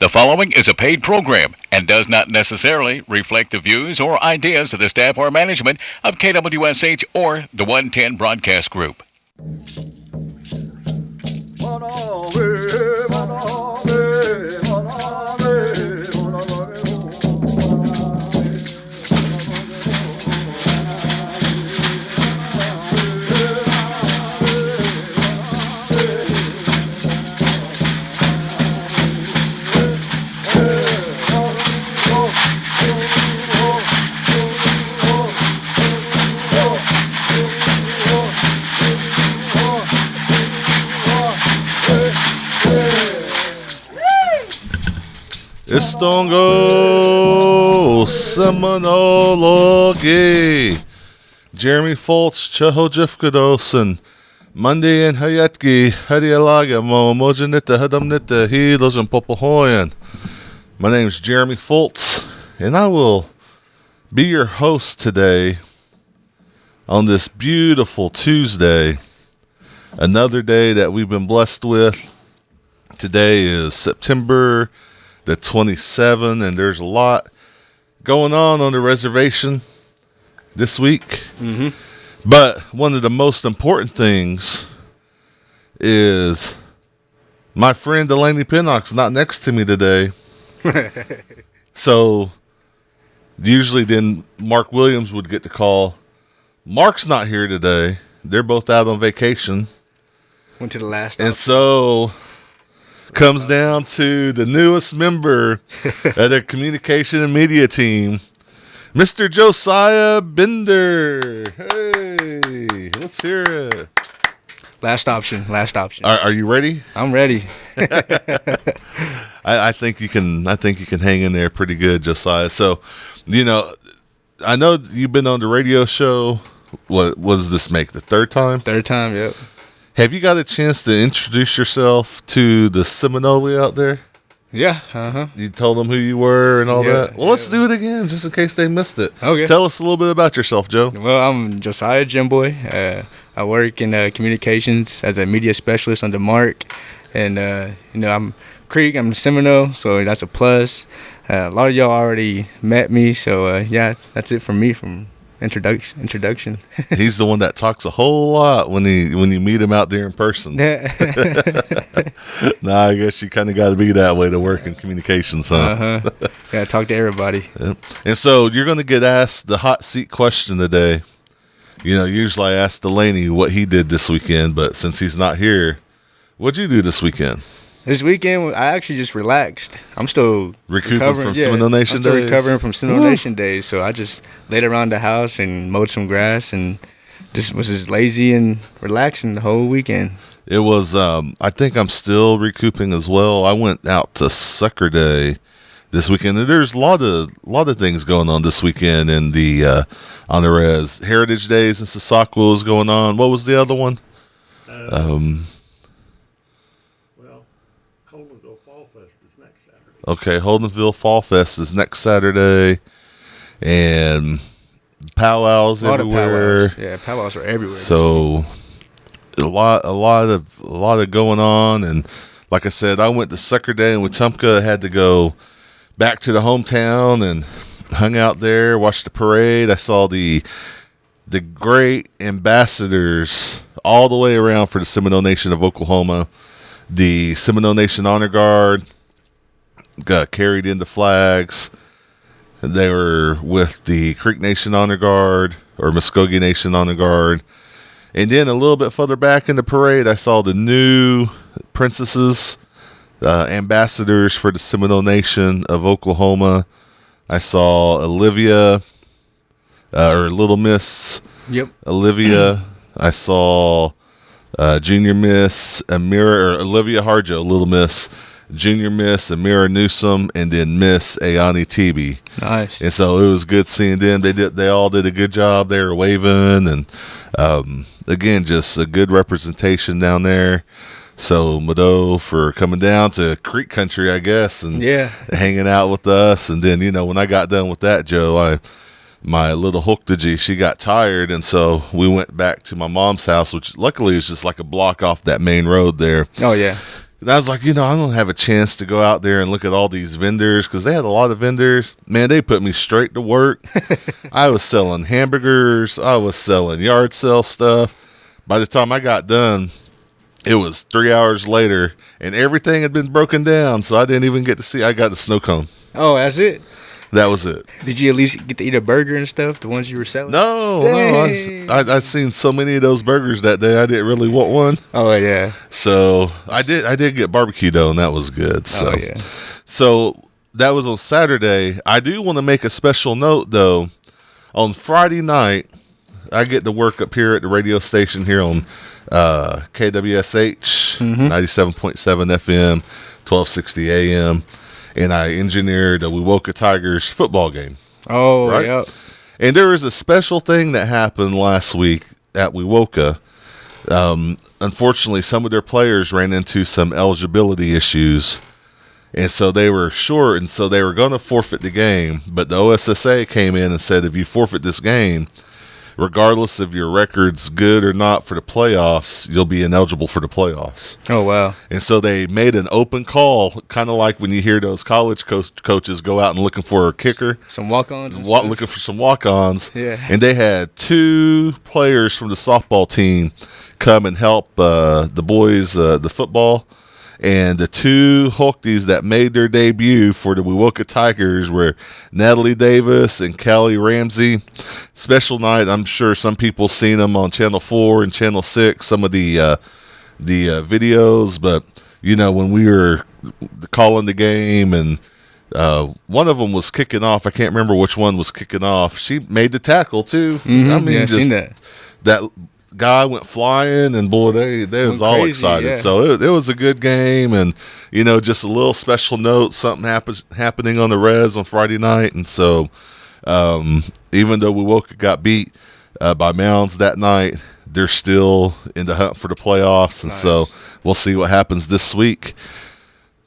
The following is a paid program and does not necessarily reflect the views or ideas of the staff or management of KWSH or the 110 Broadcast Group. Istongo Seminole Jeremy Fultz Chehojifkadosan Monday and Hayatki Hadialaga Momojanita Hadamnita Hilos and Popohoyan. My name is Jeremy Fultz, and I will be your host today on this beautiful Tuesday. Another day that we've been blessed with. Today is September the 27th, and there's a lot going on the reservation this week. Mm-hmm. But one of the most important things is my friend Delaney Pinnock's not next to me today. So usually then Mark Williams would get the call. Mark's not here today. They're both out on vacation. Went to the last and so comes down to the newest member of the communication and media team, Mr. Josiah Bender. Hey, let's hear it. Last option. Are you ready? I'm ready. I think you can hang in there pretty good, Josiah. So, I know you've been on the radio show. What does this make? The third time? Third time, yep. Have you got a chance to introduce yourself to the Seminole out there? Yeah, uh-huh. You told them who you were and all that? Well, let's do it again, just in case they missed it. Okay. Tell us a little bit about yourself, Joe. Well, I'm Josiah Jimboy. I work in communications as a media specialist under Mark. And, I'm Creek, I'm Seminole, so that's a plus. A lot of y'all already met me, so, that's it from me from introduction. He's the one that talks a whole lot when you meet him out there in person. Nah, I guess you kind of got to be that way to work in communications, huh? Uh-huh. Yeah, talk to everybody. Yep. And so you're going to get asked the hot seat question today. Usually I ask Delaney what he did this weekend, but since he's not here, what'd you do this weekend? This weekend, I actually just relaxed. I'm still recovering from Seminole Nation days. I'm still recovering from Seminole Nation days, so I just laid around the house and mowed some grass and just was just lazy and relaxing the whole weekend. It was. I think I'm still recouping as well. I went out to Sucker Day this weekend, and there's a lot of things going on this weekend in the on the res. Heritage Days in Sasaquil is going on. What was the other one? Okay, Holdenville Fall Fest is next Saturday, and powwows everywhere. Powwows. Yeah, powwows are everywhere. So a lot of going on, and like I said, I went to Sucker Day in Wetumpka. I had to go back to the hometown and hung out there, watched the parade. I saw the great ambassadors all the way around for the Seminole Nation of Oklahoma, the Seminole Nation Honor Guard. Got carried in the flags. They were with the Creek Nation Honor Guard or Muskogee Nation Honor Guard. And then a little bit further back in the parade, I saw the new princesses, ambassadors for the Seminole Nation of Oklahoma. I saw Olivia, or Little Miss. Yep. Olivia. I saw Junior Miss Amira, or Olivia Harjo, Little Miss. Junior Miss Amira Newsom, and then Miss Ayani Tebe. Nice. And so it was good seeing them. They all did a good job. They were waving, and again, just a good representation down there. So Mado for coming down to Creek Country, I guess, and hanging out with us. And then when I got done with that, Joe, my little Hooktaji, she got tired, and so we went back to my mom's house, which luckily is just like a block off that main road there. Oh yeah. And I was like, I don't have a chance to go out there and look at all these vendors because they had a lot of vendors. Man, they put me straight to work. I was selling hamburgers. I was selling yard sale stuff. By the time I got done, it was 3 hours later, and everything had been broken down, so I didn't even get to see. I got the snow cone. Oh, that's it? That was it. Did you at least get to eat a burger and stuff, the ones you were selling? No. I've seen so many of those burgers that day, I didn't really want one. Oh, yeah. So I did get barbecue, though, and that was good. So, oh, yeah. So that was on Saturday. I do want to make a special note, though. On Friday night, I get to work up here at the radio station here on KWSH, 97.7 FM, 1260 AM. And I engineered a Wewoka Tigers football game. Oh, right? Yep. And there was a special thing that happened last week at Wewoka. Unfortunately, some of their players ran into some eligibility issues. And so they were short, and so they were going to forfeit the game. But the OSSA came in and said, if you forfeit this game, regardless of your record's good or not for the playoffs, you'll be ineligible for the playoffs. Oh, wow. And so they made an open call, kind of like when you hear those college coaches go out and looking for a kicker. Some walk-ons? Looking for some walk-ons. Yeah. And they had 2 players from the softball team come and help the boys, the football. And the 2 Hokies that made their debut for the Wewoka Tigers were Natalie Davis and Callie Ramsey. Special night. I'm sure some people seen them on Channel 4 and Channel 6, some of the videos. But, when we were calling the game and one of them was kicking off, I can't remember which one was kicking off. She made the tackle, too. Mm-hmm. I mean, I've seen that. That guy went flying, and boy, they was all excited. Yeah. So it was a good game, and just a little special note, something happening on the res on Friday night. And so even though Wewoka got beat by Mounds that night, they're still in the hunt for the playoffs. And so we'll see what happens this week.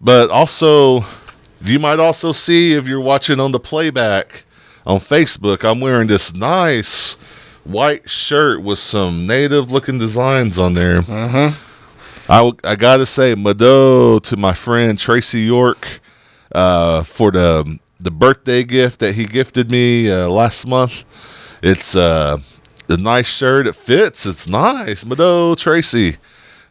But also, you might also see, if you're watching on the playback on Facebook, I'm wearing this nice white shirt with some native looking designs on there. I gotta say Mado to my friend Tracy York for the birthday gift that he gifted me last month. It's a nice shirt. It fits. It's nice. Mado Tracy.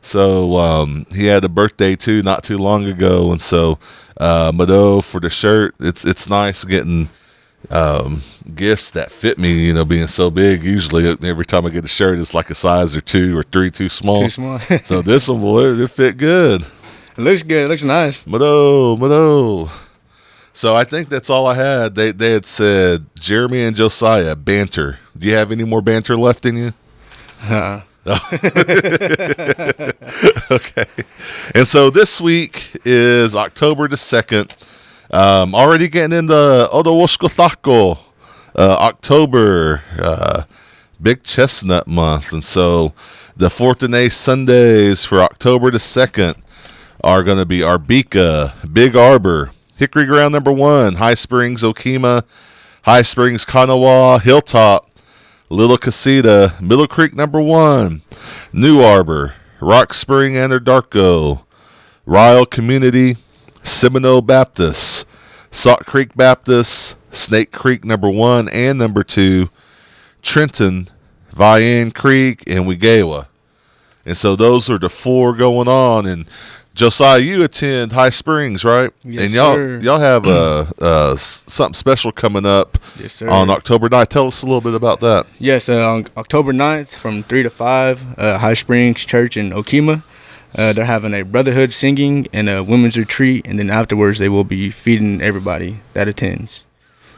So he had a birthday too not too long ago, and so Mado for the shirt. It's nice getting gifts that fit me, being so big. Usually every time I get a shirt, it's like a size or 2 or 3 too small. So this one, boy, it fit good. It looks good. It looks nice. Mado. So I think that's all I had. They had said Jeremy and Josiah banter. Do you have any more banter left in you? Okay. And so this week is October the 2nd. Already getting into Odowoshkotako, October, Big Chestnut Month. And so the 4th and 8th Sundays for October the 2nd are going to be Arbika, Big Arbor, Hickory Ground number 1, High Springs, Okima, High Springs, Kanawha, Hilltop, Little Casita, Middle Creek number 1, New Arbor, Rock Spring, Anadarko, Ryle Community, Seminole Baptist, Salt Creek Baptist, Snake Creek number 1 and number 2, Trenton, Vian Creek, and Wegawa. And so those are the 4 going on. And Josiah, you attend High Springs, right? Yes, and sir. y'all have something special coming up on October 9th. Tell us a little bit about that. Yes, on October 9th from 3 to 5, High Springs Church in Okima. They're having a brotherhood singing and a women's retreat, and then afterwards they will be feeding everybody that attends.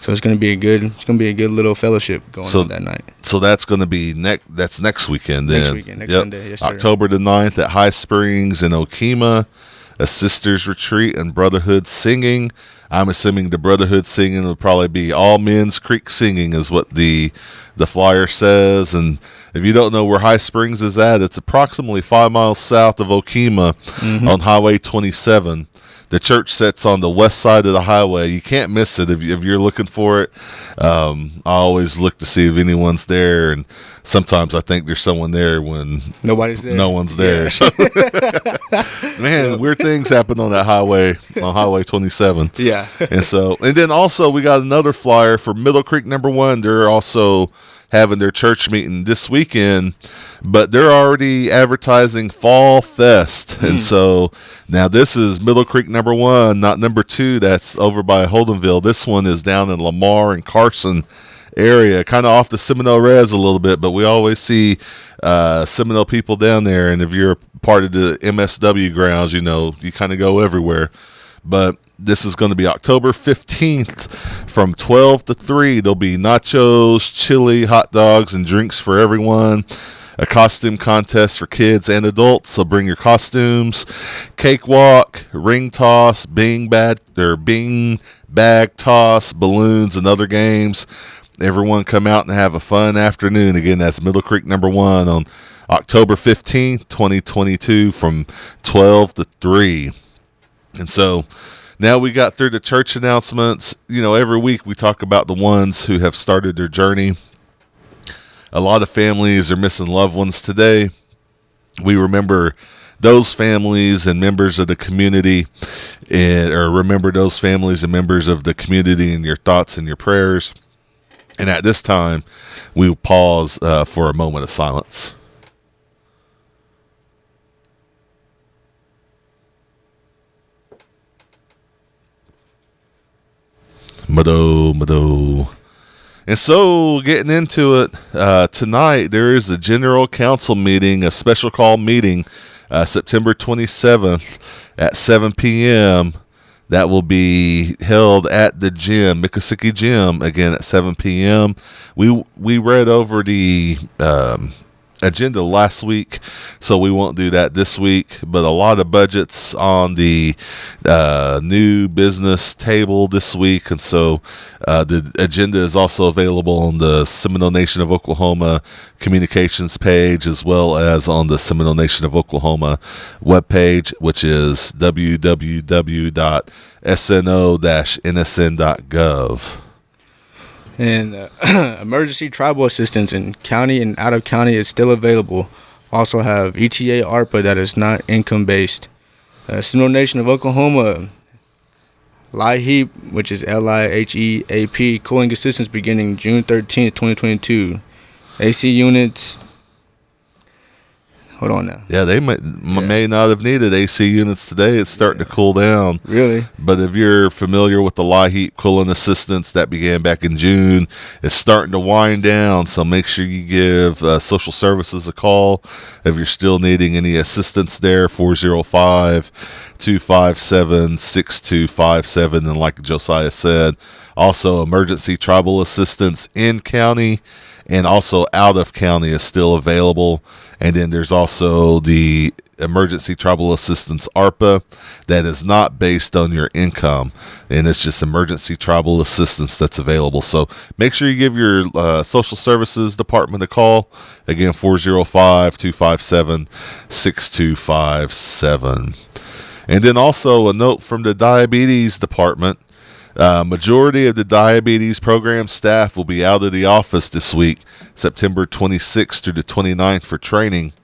So it's gonna be a good little fellowship going on that night. So that's gonna be next weekend then. Next Sunday, yes, sir. October the 9th at High Springs in Okima, a sisters retreat and brotherhood singing. I'm assuming the brotherhood singing will probably be all men's creek singing is what the flyer says. And if you don't know where High Springs is at, it's approximately 5 miles south of Okima on Highway 27. The church sits on the west side of the highway. You can't miss it if you're looking for it. I always look to see if anyone's there, and sometimes I think there's someone there when nobody's there. No one's there. Yeah. So, man, weird things happen on that highway, on Highway 27. Yeah. And then also we got another flyer for Middle Creek number 1. They're also having their church meeting this weekend, but they're already advertising Fall Fest. And so now this is Middle Creek number 1, not number 2. That's over by Holdenville. This one is down in Lamar and Carson area, kind of off the Seminole Res a little bit, but we always see Seminole people down there. And if you're part of the MSW grounds, you know, you kind of go everywhere. But this is going to be October 15th from 12 to 3. There'll be nachos, chili, hot dogs, and drinks for everyone. A costume contest for kids and adults, so bring your costumes. Cakewalk, ring toss, bing bag toss, balloons, and other games. Everyone come out and have a fun afternoon. Again, that's Middle Creek number 1 on October 15th, 2022 from 12 to 3. And so now we got through the church announcements. You know, every week we talk about the ones who have started their journey. A lot of families are missing loved ones today. We remember those families and members of the community, or remember those families and members of the community in your thoughts and your prayers. And at this time, we will pause for a moment of silence. Mado. And so, getting into it, tonight there is a general council meeting, a special call meeting, September 27th at 7 p.m. That will be held at the gym, Miccosukee Gym, again at 7 p.m. We read over the agenda last week, so we won't do that this week, but a lot of budgets on the new business table this week, and so the agenda is also available on the Seminole Nation of Oklahoma communications page, as well as on the Seminole Nation of Oklahoma webpage, which is www.sno-nsn.gov. And emergency tribal assistance in county and out of county is still available. Also have ETA ARPA that is not income based. Seminole Nation of Oklahoma, LIHEAP, which is LIHEAP, cooling assistance beginning June 13th, 2022. AC units. Hold on now. Yeah, they may not have needed AC units today. It's starting to cool down. Really? But if you're familiar with the LIHEAP cooling assistance that began back in June, it's starting to wind down. So make sure you give social services a call if you're still needing any assistance there. 405-257-6257. And like Josiah said, also emergency tribal assistance in county and also out of county is still available. And then there's also the emergency tribal assistance ARPA that is not based on your income, and it's just emergency tribal assistance that's available. So make sure you give your social services department a call. Again, 405-257-6257. And then also a note from the diabetes department. Majority of the diabetes program staff will be out of the office this week, September 26th through the 29th for training.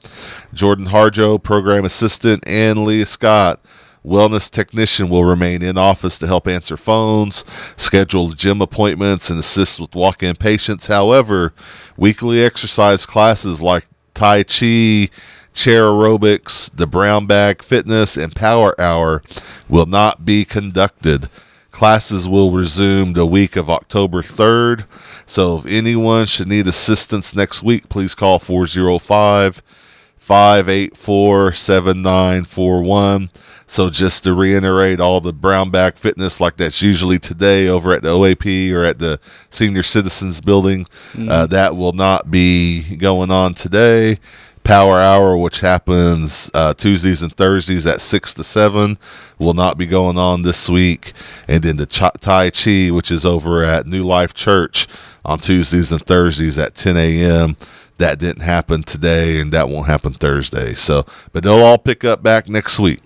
Jordan Harjo, program assistant, and Leah Scott, wellness technician, will remain in office to help answer phones, schedule gym appointments, and assist with walk-in patients. However, weekly exercise classes like Tai Chi, chair aerobics, the brown bag fitness, and power hour will not be conducted. Classes will resume the week of October 3rd. So if anyone should need assistance next week, please call 405-584-7941. So just to reiterate, all the brown bag fitness, like that's usually today over at the OAP or at the Senior Citizens Building, that will not be going on today. Power hour, which happens Tuesdays and Thursdays at 6 to 7, will not be going on this week. And then the Tai Chi, which is over at New Life Church on Tuesdays and Thursdays at 10 a.m., that didn't happen today, and that won't happen Thursday. So, but they'll all pick up back next week.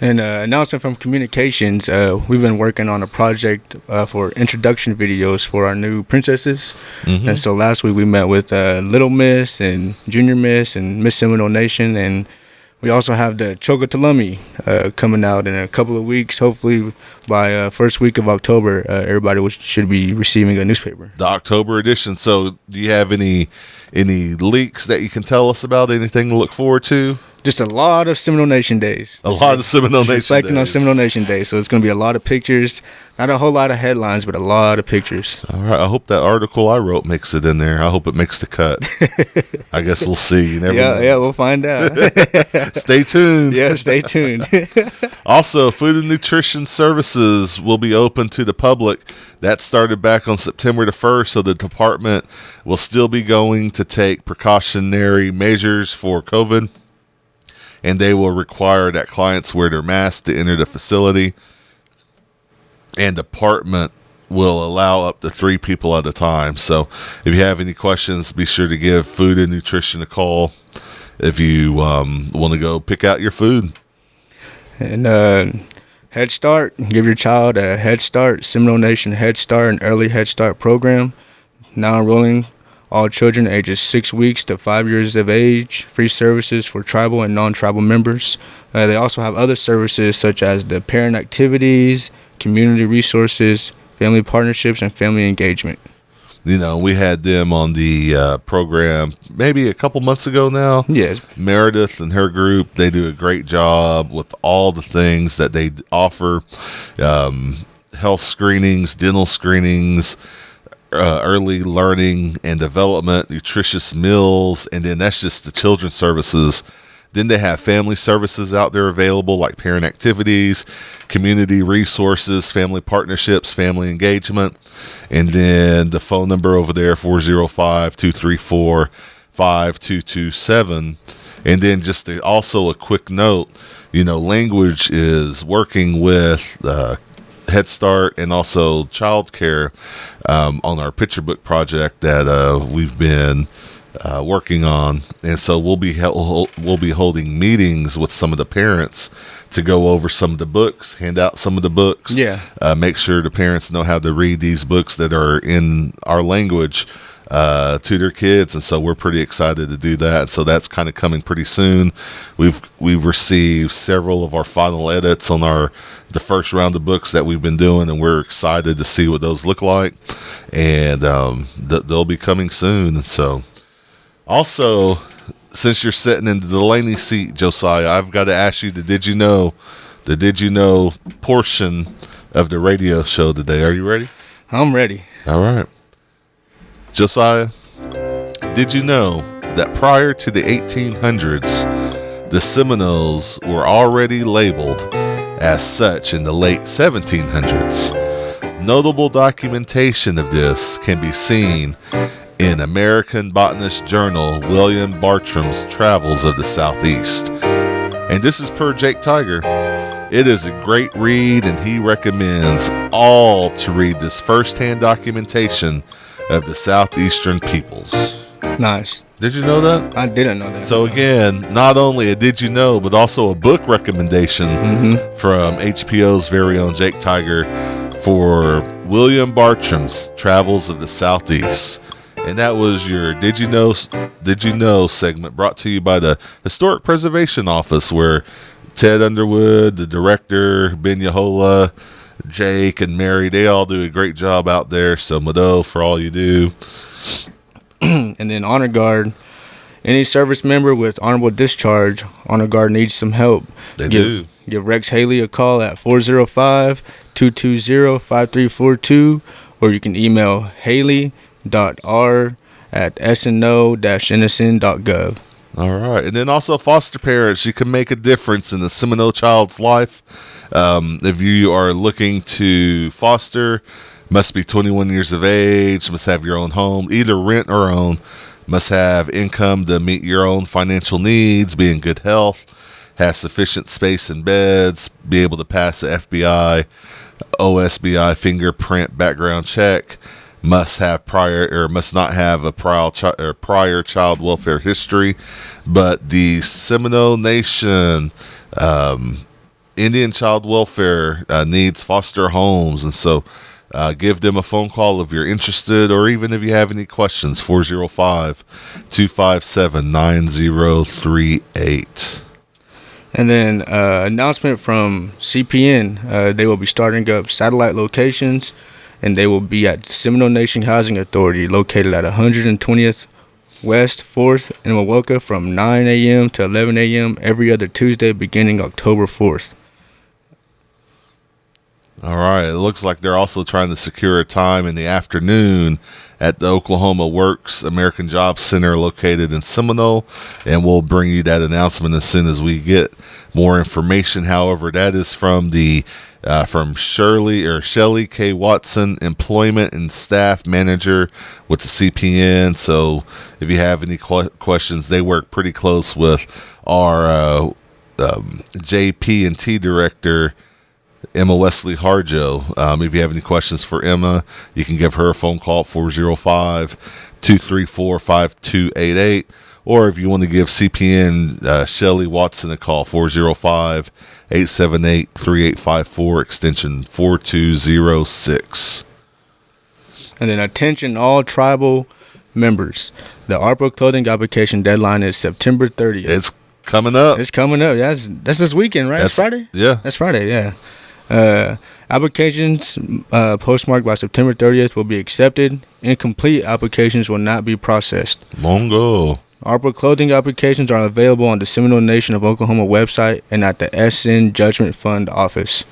And announcement from communications, we've been working on a project for introduction videos for our new princesses. And so last week we met with Little Miss and Junior Miss and Miss Seminole Nation, and we also have the Chocotalummi coming out in a couple of weeks. Hopefully by first week of October, everybody should be receiving a newspaper. The October edition. So do you have any leaks that you can tell us about? Anything to look forward to? Just a lot of Seminole Nation days. A lot of Seminole Nation reflecting days. on Seminole Nation Day. So it's going to be a lot of pictures. Not a whole lot of headlines, but a lot of pictures. All right. I hope that article I wrote makes it in there. I hope it makes the cut. I guess we'll see. You never know. Yeah, we'll find out. Stay tuned. Yeah, stay tuned. Also, food and nutrition services will be open to the public. That started back on September the 1st, so the department will still be going to take precautionary measures for COVID, and they will require that clients wear their masks to enter the facility, and department will allow up to 3 people at a time. So if you have any questions, be sure to give food and nutrition a call if you want to go pick out your food. And Head Start, give your child a Head Start, Seminole Nation Head Start, and Early Head Start program. Now enrolling all children ages 6 weeks to 5 years of age. Free services for tribal and non-tribal members. They also have other services such as the parent activities, community resources, family partnerships, and family engagement. You know, we had them on the program maybe a couple months ago now. Yes. Meredith and her group, they do a great job with all the things that they offer. Health screenings, dental screenings, early learning and development, nutritious meals, and then that's just the children's services. Then they have family services out there available, like parent activities, community resources, family partnerships, family engagement. And then the phone number over there, 405-234-5227. And then just also a quick note, you know, language is working with Head Start and also child care on our picture book project that we've been working on, and so we'll be holding meetings with some of the parents to go over some of the books, hand out some of the books, make sure the parents know how to read these books that are in our language to their kids, and so we're pretty excited to do that. So that's kind of coming pretty soon. We've received several of our final edits on the first round of books that we've been doing, and we're excited to see what those look like, and they'll be coming soon. And so also, since you're sitting in the Delaney seat, Josiah, I've got to ask you the Did You Know portion of the radio show today. Are you ready? I'm ready. All right. Josiah, did you know that prior to the 1800s, the Seminoles were already labeled as such in the late 1700s? Notable documentation of this can be seen in American Botanist Journal, William Bartram's Travels of the Southeast. And this is per Jake Tiger. It is a great read, and he recommends all to read this first-hand documentation of the Southeastern peoples. Nice. Did you know that? I didn't know that. So again, not only a did you know, but also a book recommendation from HPO's very own Jake Tiger for William Bartram's Travels of the Southeast. And that was your Did You Know segment, brought to you by the Historic Preservation Office, where Ted Underwood, the director, Ben Yahola, Jake, and Mary, they all do a great job out there. So Mado, for all you do. And then Honor Guard. Any service member with honorable discharge, Honor Guard needs some help. They do. Give Rex Haley a call at 405-220-5342, or you can email haley.r@sno-nsn.gov. All right. And then also foster parents, you can make a difference in the Seminole child's life. If you are looking to foster, must be 21 years of age, must have your own home, either rent or own, must have income to meet your own financial needs, be in good health, have sufficient space and beds, be able to pass the FBI, OSBI fingerprint background check, must not have a prior child welfare history. But the Seminole Nation Indian Child Welfare needs foster homes, and so give them a phone call if you're interested, or even if you have any questions. 405-257-9038. And then announcement from CPN, they will be starting up satellite locations, and they will be at Seminole Nation Housing Authority, located at 120th West 4th in Milwaukee, from 9 a.m. to 11 a.m. every other Tuesday beginning October 4th. All right. It looks like they're also trying to secure a time in the afternoon at the Oklahoma Works American Job Center located in Seminole, and we'll bring you that announcement as soon as we get more information. However, that is from the from Shelley K. Watson, Employment and Staff Manager with the CPN. So if you have any questions, they work pretty close with our JP&T Director, Emma Wesley Harjo. If you have any questions for Emma, you can give her a phone call at 405-234-5288. Or if you want to give CPN Shelley Watson a call, 405-878-3854, extension 4206. And then attention all tribal members. The ARPA clothing application deadline is September 30th. It's coming up. It's coming up. That's this weekend, right? That's Friday? Yeah. That's Friday, yeah. Applications postmarked by September 30th will be accepted. Incomplete applications will not be processed. Mongo. ARPA clothing applications are available on the Seminole Nation of Oklahoma website and at the SN Judgment Fund office.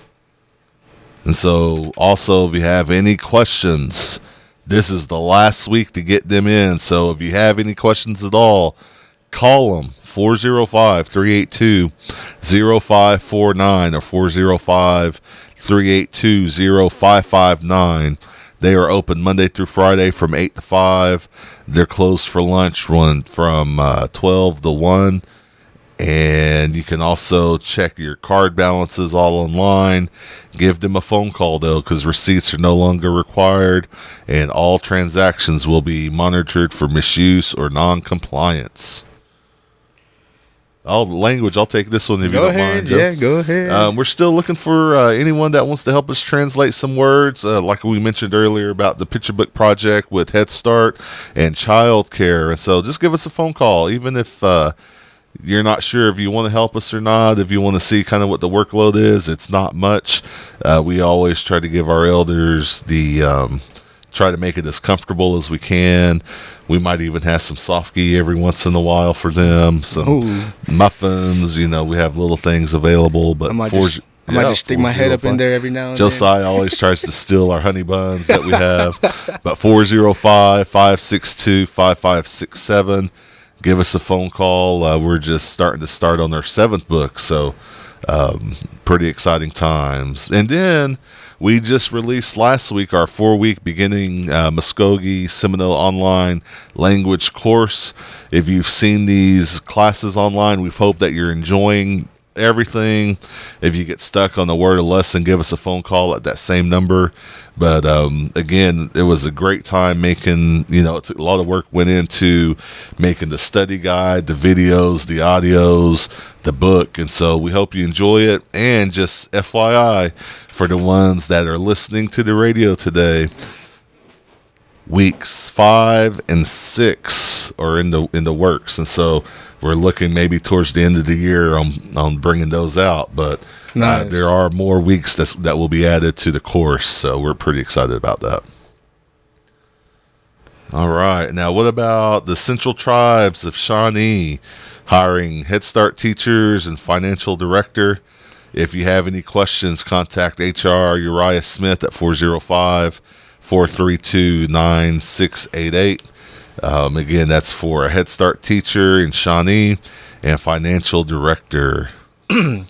And so, also, if you have any questions, this is the last week to get them in. So, if you have any questions at all, call them, 405-382-0549 or 405-382-0559. They are open Monday through Friday from 8 to 5. They're closed for lunch from 12 to 1. And you can also check your card balances all online. Give them a phone call, though, because receipts are no longer required. And all transactions will be monitored for misuse or non-compliance. The language, I'll take this one if you don't mind, Joe. Yeah, go ahead. We're still looking for anyone that wants to help us translate some words, like we mentioned earlier about the picture book project with Head Start and child care. And so just give us a phone call, even if you're not sure if you want to help us or not, if you want to see kind of what the workload is. It's not much. We always try to give our elders try to make it as comfortable as we can. We might even have some softy every once in a while for them, some muffins. We have little things available. But I might just stick my head up in there every now and Josiah always tries to steal our honey buns that we have. But 405-562-5567. Give us a phone call. We're just starting on our 7th book, so pretty exciting times. And then we just released last week our 4-week beginning Muskogee Seminole online language course. If you've seen these classes online, we hope that you're enjoying everything. If you get stuck on the word of lesson, give us a phone call at that same number. But again, it was a great time making, a lot of work went into making the study guide, the videos, the audios, the book. And so we hope you enjoy it. And just FYI, for the ones that are listening to the radio today, weeks 5 and 6 are in the works. And so we're looking maybe towards the end of the year on bringing those out. But nice. There are more weeks that will be added to the course. So we're pretty excited about that. All right. Now, what about the Central Tribes of Shawnee hiring Head Start teachers and financial director? If you have any questions, contact HR Uriah Smith at 405-432-9688. Again, that's for a Head Start teacher in Shawnee and financial director. Do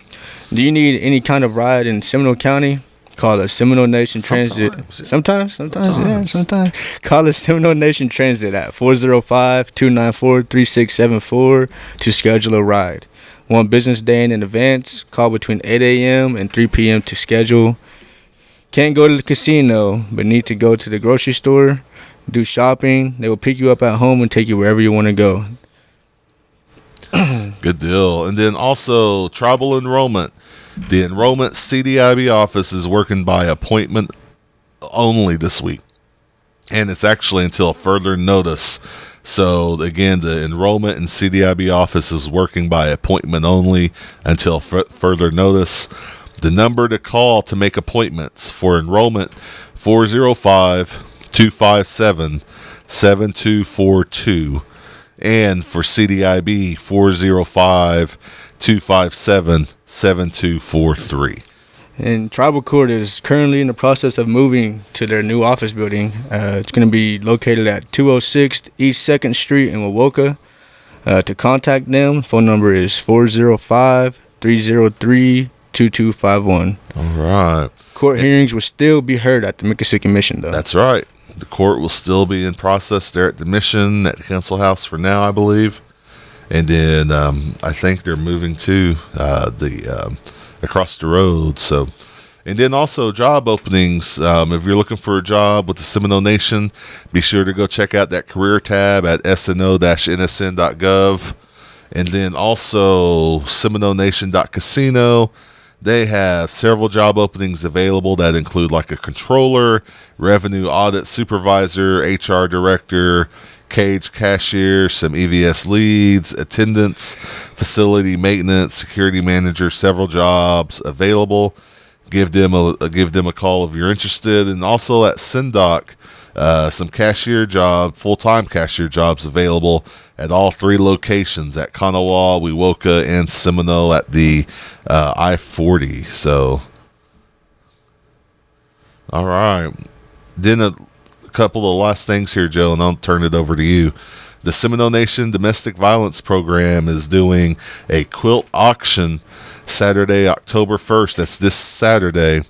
you need any kind of ride in Seminole County? Call the Seminole Nation Transit. Sometimes. Call the Seminole Nation Transit at 405-294-3674 to schedule a ride. 1 business day in advance. Call between 8 a.m. and 3 p.m. to schedule. Can't go to the casino, but need to go to the grocery store, do shopping. They will pick you up at home and take you wherever you want to go. Good deal. And then also tribal enrollment. The Enrollment CDIB office is working by appointment only this week, and it's actually until further notice. So again, the Enrollment and CDIB office is working by appointment only until further notice. The number to call to make appointments for Enrollment, 405-257-7242, and for CDIB, 405-257-7243. And Tribal Court is currently in the process of moving to their new office building. It's going to be located at 206 East 2nd Street in Wewoka. To contact them, phone number is 405-303-2251. All right. Court hearings will still be heard at the Miccosukee Mission, though. That's right. The court will still be in process there at the Mission, at the Council House for now, I believe. And then I think they're moving to across the road. So, and then also job openings. If you're looking for a job with the Seminole Nation, be sure to go check out that career tab at SNO-NSN.gov. And then also SeminoleNation.casino. They have several job openings available that include like a controller, revenue audit supervisor, HR director, cage cashier, some EVS leads, attendants, facility maintenance, security manager, several jobs available. Give them a call if you're interested. And also at Sindoc, some cashier full-time cashier jobs available at all three locations, at Kanawha, Wewoka, and Seminole at the I-40. So, all right. Then a couple of last things here, Joe, and I'll turn it over to you. The Seminole Nation Domestic Violence Program is doing a quilt auction Saturday, October 1st. That's this Saturday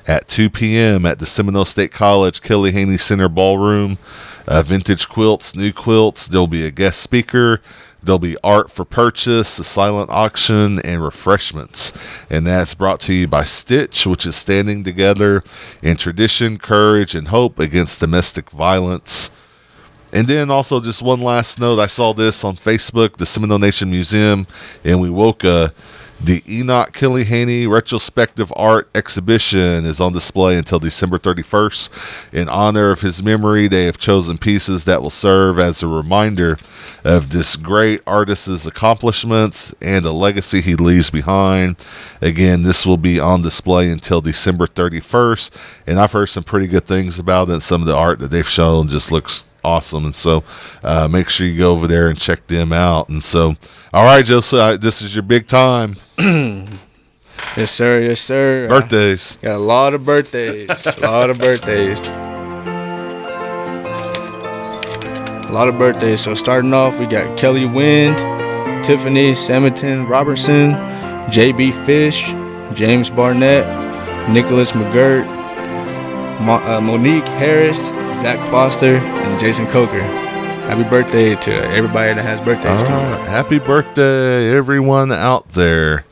at 2 p.m. at the Seminole State College Kelly Haney Center Ballroom. Vintage quilts, new quilts. There'll be a guest speaker. There'll be art for purchase, a silent auction, and refreshments. And that's brought to you by Stitch, which is standing together in tradition, courage, and hope against domestic violence. And then also just one last note. I saw this on Facebook, the Seminole Nation Museum in Wewoka. The Enoch Kelly Haney Retrospective Art Exhibition is on display until December 31st. In honor of his memory, they have chosen pieces that will serve as a reminder of this great artist's accomplishments and the legacy he leaves behind. Again, this will be on display until December 31st, and I've heard some pretty good things about it. Some of the art that they've shown just looks awesome, and so make sure you go over there and check them out. And so, all right, Josiah, this is your big time. Yes, sir. Yes, sir. Birthdays. Got a lot of birthdays. A lot of birthdays. A lot of birthdays. So starting off, we got Kelly Wind, Tiffany Samerton Robertson, J.B. Fish, James Barnett, Nicholas McGirt, Monique Harris, Zach Foster, and Jason Coker. Happy birthday to everybody that has birthdays today. Happy birthday, everyone out there.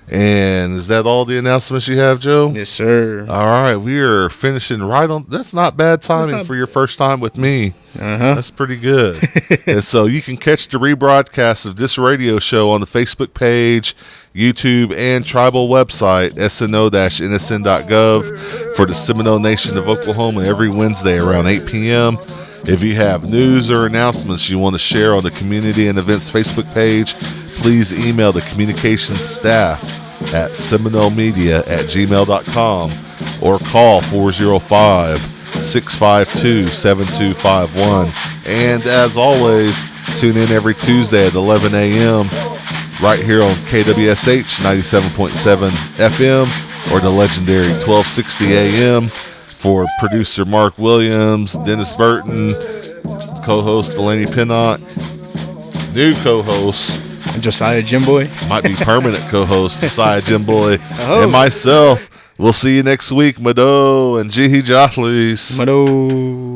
And is that all the announcements you have, Joe? Yes, sir. All right, we are finishing right on. That's not bad timing for your first time with me. That's pretty good. And so you can catch the rebroadcast of this radio show on the Facebook page, YouTube, and tribal website, SNO-NSN.gov, for the Seminole Nation of Oklahoma every Wednesday around 8 p.m. If you have news or announcements you want to share on the Community and Events Facebook page, please email the communications staff at seminolemedia@gmail.com or call 405-652-7251. And as always, tune in every Tuesday at 11 a.m. right here on KWSH 97.7 FM or the legendary 1260 a.m. for producer Mark Williams, Dennis Burton, co-host Delaney Pinnock, new co-host Josiah Jimboy. Might be permanent co-host Josiah Jimboy, and myself. We'll see you next week, Mado and Jihi Jahlis. Mado.